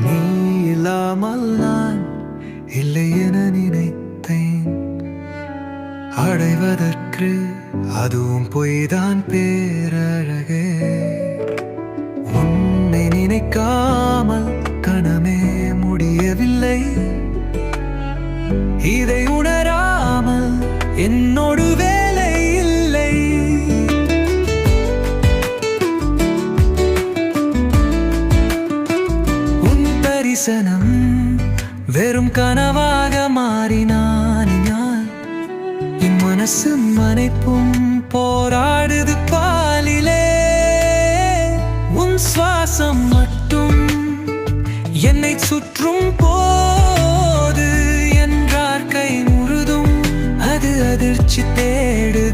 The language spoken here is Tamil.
நீ இல்லாமல் நான் இல்லை என நினைத்தேன். அடைவதற்கு அதுவும் பொய்தான் பேரழகே. உன்னை நினைக்காமல் கணமே முடியவில்லை. இதை உணராமல் என்னோடு வேலை இல்லை. உன் தரிசனம் வெறும் கனவாக மாறினான். என் மனசு மனைப்பும் போராடுது பாலிலே. உன் சுவாசம் மட்டும் என்னை சுற்றும் போது என்றார் கை முழுதும் அது அதிர்ச்சி தேடு.